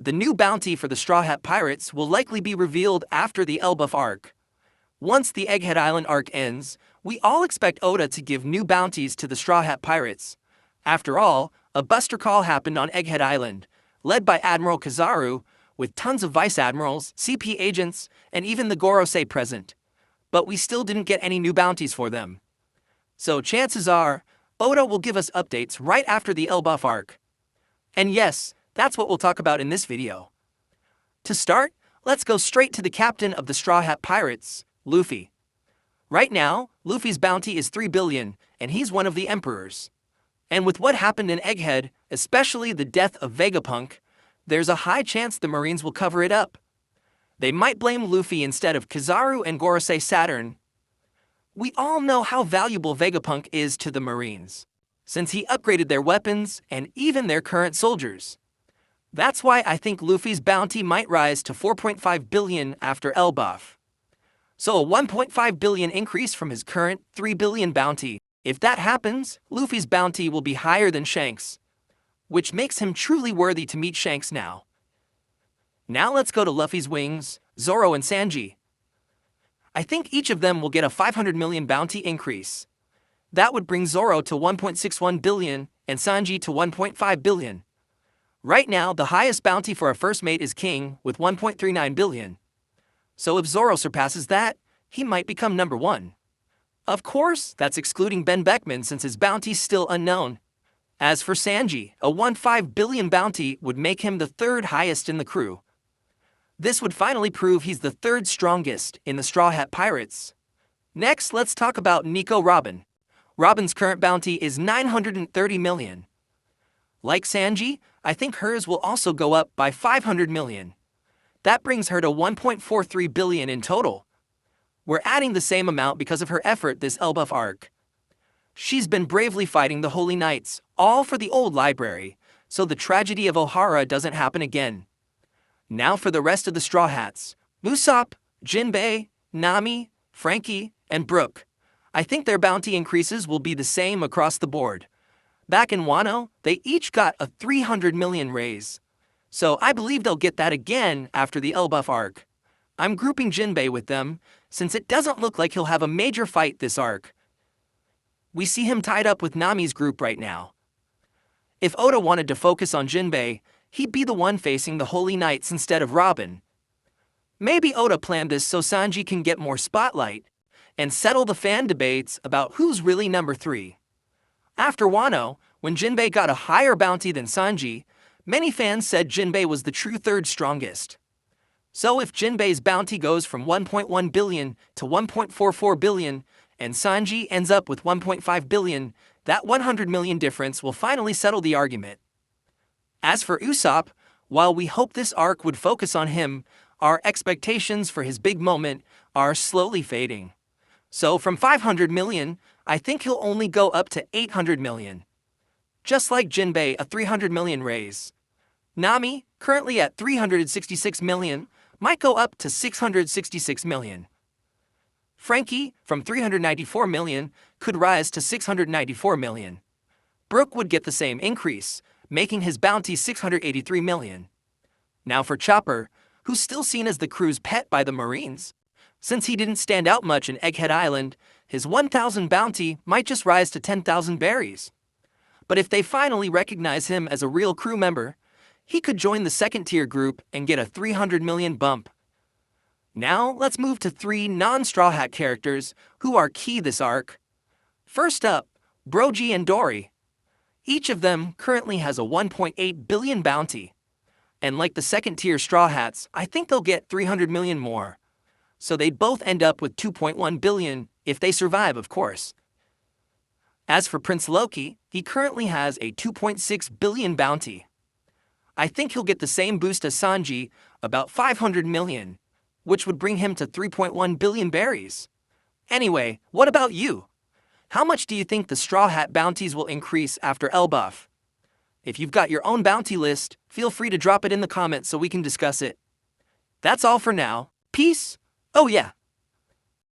The new bounty for the Strawhat pirates will likely be revealed after the Elbaf Arc. Once the Egghead Island Arc ends, we all expect Oda to give new bounties to the Strawhat pirates. After all, a buster call happened on Egghead Island, led by Admiral Kizaru, with tons of vice admirals, CP agents, and even the Gorosei present. But we still didn't get any new bounties for them. So chances are, Oda will give us updates right after the Elbaf Arc. And yes, that's what we'll talk about in this video. To start, let's go straight to the captain of the Strawhat Pirates, Luffy. Right now, Luffy's bounty is 3 billion, and he's one of the emperors. And with what happened in Egghead, especially the death of Vegapunk, there's a high chance the Marines will cover it up. They might blame Luffy instead of Kizaru and Gorosei Saturn. We all know how valuable Vegapunk is to the Marines, since he upgraded their weapons and even their current soldiers. That's why I think Luffy's bounty might rise to 4.5 billion after Elbaf. So a 1.5 billion increase from his current 3 billion bounty. If that happens, Luffy's bounty will be higher than Shanks, which makes him truly worthy to meet Shanks now. Now let's go to Luffy's wings, Zoro and Sanji. I think each of them will get a 500 million bounty increase. That would bring Zoro to 1.61 billion and Sanji to 1.5 billion. Right now, the highest bounty for a first mate is King with 1.39 billion. So if Zoro surpasses that, he might become number 1. Of course, that's excluding Ben Beckman since his bounty's still unknown. As for Sanji, a 1.5 billion bounty would make him the 3rd highest in the crew. This would finally prove he's the 3rd strongest in the Strawhat Pirates. Next, let's talk about Nico Robin. Robin's current bounty is 930 million. Like Sanji, I think hers will also go up by 500 million. That brings her to 1.43 billion in total. We're adding the same amount because of her effort this Elbaf Arc. She's been bravely fighting the Holy Knights, all for the old library, so the tragedy of Ohara doesn't happen again. Now for the rest of the Straw Hats. Usopp, Jinbei, Nami, Frankie, and Brook. I think their bounty increases will be the same across the board. Back in Wano, they each got a 300 million raise. So I believe they'll get that again after the Elbaf Arc. I'm grouping Jinbei with them, since it doesn't look like he'll have a major fight this arc. We see him tied up with Nami's group right now. If Oda wanted to focus on Jinbei, he'd be the one facing the Holy Knights instead of Robin. Maybe Oda planned this so Sanji can get more spotlight and settle the fan debates about who's really number 3. After Wano, when Jinbei got a higher bounty than Sanji, many fans said Jinbei was the true 3rd strongest. So if Jinbei's bounty goes from 1.1 billion to 1.44 billion, and Sanji ends up with 1.5 billion, that 100 million difference will finally settle the argument. As for Usopp, while we hope this arc would focus on him, our expectations for his big moment are slowly fading. So from 500 million, I think he'll only go up to 800 million. Just like Jinbei, a 300 million raise. Nami, currently at 366 million, might go up to 666 million. Frankie, from 394 million, could rise to 694 million. Brook would get the same increase, making his bounty 683 million. Now for Chopper, who's still seen as the crew's pet by the Marines. Since he didn't stand out much in Egghead Island, his 1,000 bounty might just rise to 10,000 berries. But if they finally recognize him as a real crew member, he could join the 2nd-tier group and get a 300 million bump. Now, let's move to 3 non-Straw Hat characters who are key this arc. First up, Brogy and Dorry. Each of them currently has a 1.8 billion bounty. And like the 2nd-tier Straw Hats, I think they'll get 300 million more. So they'd both end up with 2.1 billion if they survive, of course. As for Prince Loki, he currently has a 2.6 billion bounty. I think he'll get the same boost as Sanji, about 500 million, which would bring him to 3.1 billion berries. Anyway, what about you? How much do you think the Straw Hat bounties will increase after Elbaf? If you've got your own bounty list, feel free to drop it in the comments so we can discuss it. That's all for now. Peace. Oh yeah,